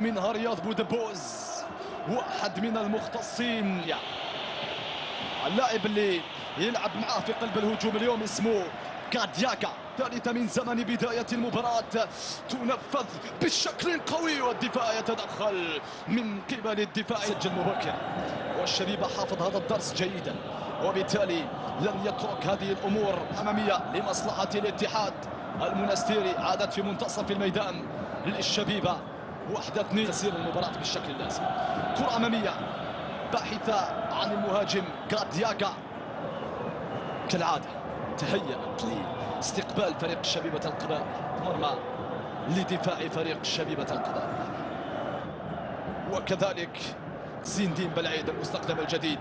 منها رياض بودبوز، واحد من المختصين. اللاعب اللي يلعب معاه في قلب الهجوم اليوم اسمه كادياكا. ثالثة من زمن بداية المباراة تنفذ بشكل قوي، والدفاع يتدخل من قبل الدفاع. سجل مبكر، والشبيبة حافظ هذا الدرس جيدا، وبالتالي لن يترك هذه الأمور أمامية لمصلحة الاتحاد المنستيري. عادت في منتصف الميدان للشبيبة 1-2. تسير المباراة بالشكل اللازم. كرة أمامية باحثة عن المهاجم كادياكا، كالعادة تهيأت لاستقبال فريق شبيبة القبائل، مرمى لدفاع فريق شبيبة القبائل. وكذلك زين الدين بلعيد المستخدم الجديد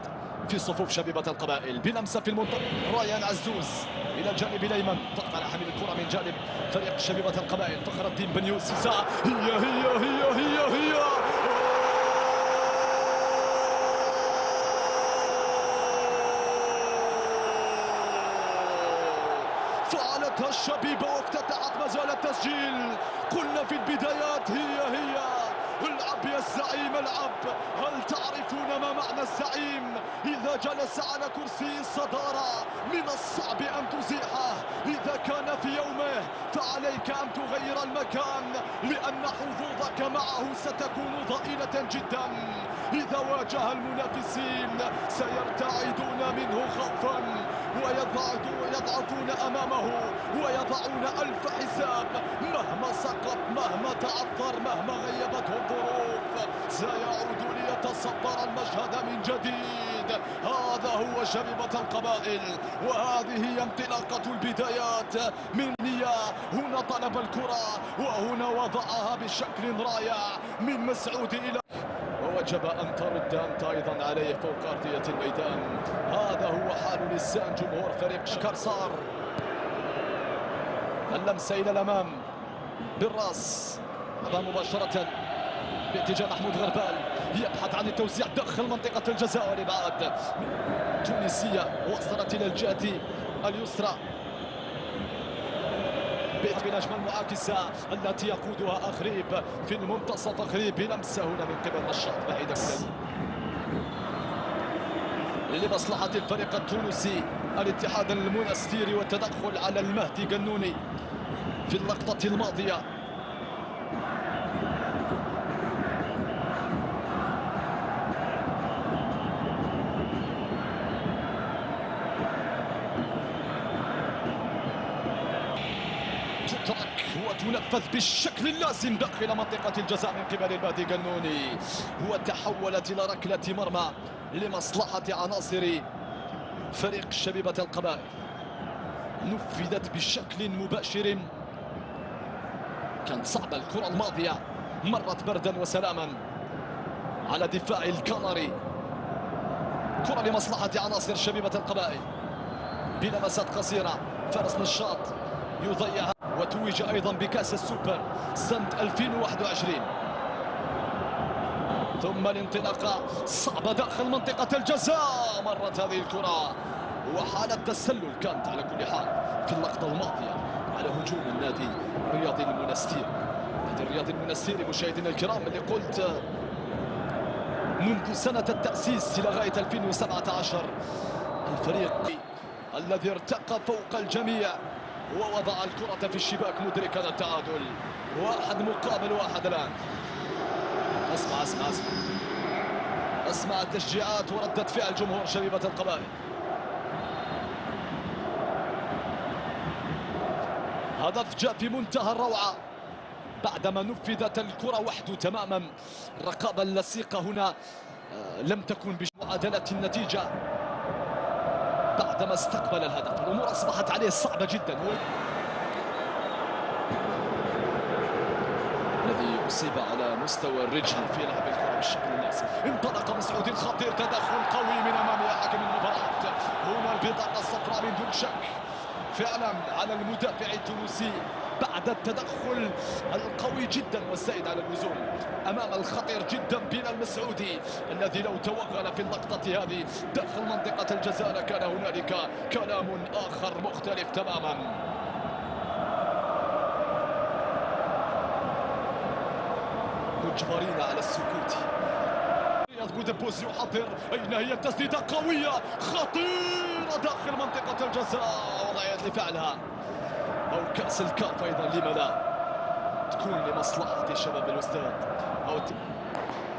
في صفوف شبيبة القبائل، بلمسة في المنطقة. رايان عزوز إلى الجانب الأيمن، ضغط على حامل الكرة من جانب فريق شبيبة القبائل. فخر الدين بن يوسف، هي فعلتها الشبيبة وافتتحت مجال التسجيل. قلنا في البدايات هي العب يا الزعيم العب. هل تعرفون ما معنى الزعيم؟ إذا جلس على كرسي الصدارة من الصعب أن تزيحه. إذا كان في يومه فعليك أن تغير المكان، لأن حظوظك معه ستكون ضئيلة جدا. إذا واجه المنافسين سيرتعدون منه خوفا ويضعفون أمامه ويضعون ألف حساب. مهما سقط، مهما تعثر، مهما غيبته الظروف، سيعود ليتصدر المشهد من جديد. هذا هو شبيبة القبائل، وهذه هي انطلاقة البدايات من نيا. هنا طلب الكرة وهنا وضعها بشكل رائع من مسعود إلى، ووجب أن ترد أنت أيضا عليه فوق أرضية الميدان. هذا هو حال لسان جمهور فريق شكرسار. اللمسة إلى الأمام بالراس، هذا مباشرة باتجاه محمود غربال، يبحث عن التوزيع داخل منطقة الجزاء، والإبعاد تونسية وصلت إلى الجهة اليسرى بالأجمال المعاكسة التي يقودها أخريب في المنتصف. أخريب بلمسة هنا من قبل نشاط بعيدة لمصلحة الفريق التونسي الاتحاد المنستيري، والتدخل على المهدي قنوني في اللقطة الماضية. تترك وتنفذ بالشكل اللازم داخل منطقة الجزاء من قبل المهدي قنوني، وتحولت إلى ركلة مرمى لمصلحة عناصر فريق شبيبة القبائل. نفذت بشكل مباشر، كانت صعبة الكرة الماضية، مرت بردا وسلاما على دفاع الكناري. كرة لمصلحة عناصر شبيبة القبائل بلمسات قصيرة. فارس نشاط يضيعها، وتوج أيضا بكأس السوبر سنة 2021. ثم الانطلاقة صعبة داخل منطقة الجزاء، مرت هذه الكرة وحالة تسلل كانت على كل حال في اللقطة الماضية على هجوم النادي الرياضي المنستيري. النادي الرياضي المنستيري مشاهدينا الكرام، اللي قلت منذ سنة التأسيس إلى غاية 2017 الفريق الذي ارتقى فوق الجميع ووضع الكرة في الشباك مدركا التعادل. 1-1 الآن. اسمع التشجيعات وردة فعل جمهور شبيبة القبائل. هدف جاء في منتهى الروعة بعدما نفذت الكرة وحده تماما. الرقابة اللصيقة هنا لم تكن بمعادلة النتيجة بعدما استقبل الهدف. الأمور أصبحت عليه صعبة جدا. الذي أصيب على مستوى الرجل في لعب الكرة بالشكل الناسي. انطلق مسعود الخطير، تدخل قوي من أمام حكم المباراة. هنا البطاقة الصفراء من دون شك فعلا على المدافع التونسي بعد التدخل القوي جدا والزائد على اللزوم امام الخطير جدا بلال المسعودي، الذي لو توغل في اللقطة هذه داخل منطقة الجزاء لكان هنالك كلام آخر مختلف تماما. مجبرين على السكوت. بودبوس يحضر، أين هي التسديدة قوية خطيرة داخل منطقة الجزاء، وضعية لفعلها أو كأس الكاف أيضا لما لا تكون لمصلحة شباب الأستاذ، أو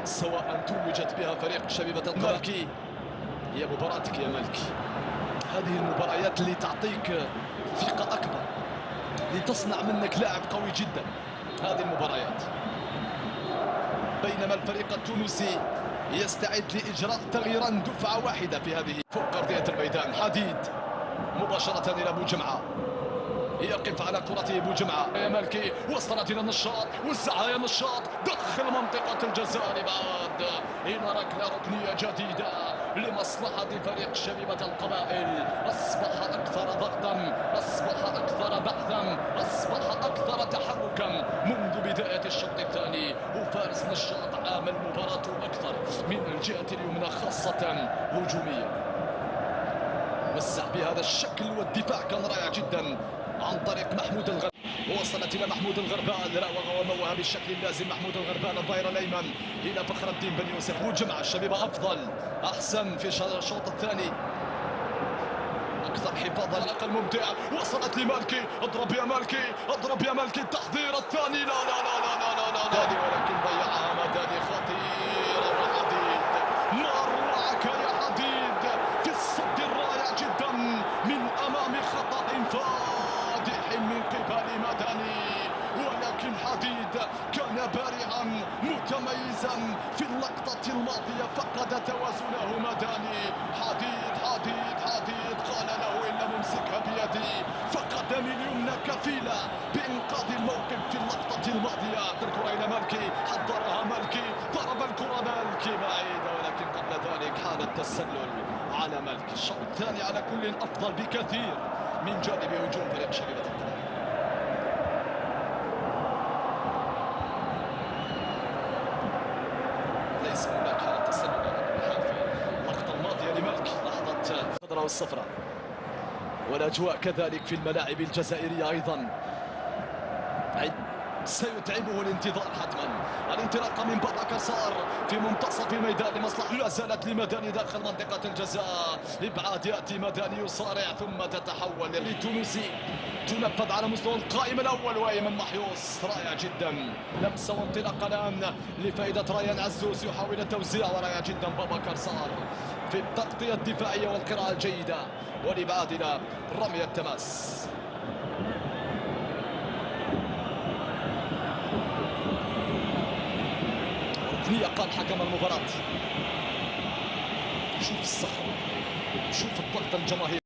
سواء توجت بها فريق شبيبة مالكي. هي مباراتك يا مالكي، هذه المباريات اللي تعطيك ثقة أكبر، لتصنع منك لاعب قوي جدا. هذه المباريات بينما الفريق التونسي يستعد لإجراء تغييرا دفعة واحدة في هذه فوق أرضية الميدان. حديد مباشرة إلى بوجمعة، يقف على كرته بوجمعة. يا مالكي وصلت إلى النشاط، وزعها يا نشاط داخل منطقة الجزاء لبعد إلى ركنية جديدة لمصلحة فريق شبيبة القبائل. أصبح أكثر ضغطا، أصبح أكثر بحثا، أصبح أكثر تحركا منذ بداية الشوط الثاني. وفارس نشاط عامل مباراته أكثر من الجهة اليمنى خاصة هجوميا، وسع بهذا الشكل والدفاع كان رائع جدا عن طريق محمود الغربال. وصلت إلى محمود الغربال، راوغ وموه بالشكل اللازم. محمود الغربال الظهير الأيمن إلى فخر الدين بن يوسف. وجمع الشبيبة أفضل أحسن في الشوط الثاني، أكثر حفاظا الأقل ممتع. وصلت لمالكي، اضرب يا مالكي، اضرب يا مالكي. التحضير الثاني لا لا لا لا لا لا لا, لا. ولكن ضيعها مداني خطيرة. وحديد ما أروعك يا حديد في الصد الرائع جدا من أمام خطأ فادح من قبل مداني. ولكن حديد كان بارعا متميزا في اللقطة الماضية، فقد توازنه مداني. حديد حديد حديد قال له إن لم أمسكها بيدي، فقدمي اليمنى كفيلة بإنقاذ الموقف في اللقطة الماضية. الكرة إلى مالكي، حضرها مالكي، ضرب الكرة مالكي بعيدة، ولكن قبل ذلك حالة تسلل على مالكي. الشوط الثاني على كل أفضل بكثير من جانب هجوم فريق شبيبة القبائل. ليس هناك حالة تسلل على كل حال في اللقطة الماضية لمالكي. لحظة الخضراء والصفراء، والأجواء كذلك في الملاعب الجزائرية أيضا سيتعبه الانتظار حتما. الانطلاقة من بابكر صار في منتصف الميدان لمصلحة، لا زالت لمداني داخل منطقة الجزاء. إبعاد يأتي مداني يصارع ثم تتحول للتونسي، تنفذ على مستوى القائم الأول. وأيمن محيوس رائع جدا، لمسة وانطلاقة الآن لفائدة ريان عزوز، يحاول التوزيع ورائع جدا بابكر صار في التغطية الدفاعية والقراءة الجيدة، والإبعاد إلى رمي التماس. ركنية قال حكم المباراة. شوف الصخر، شوف الضغط الجماهيري.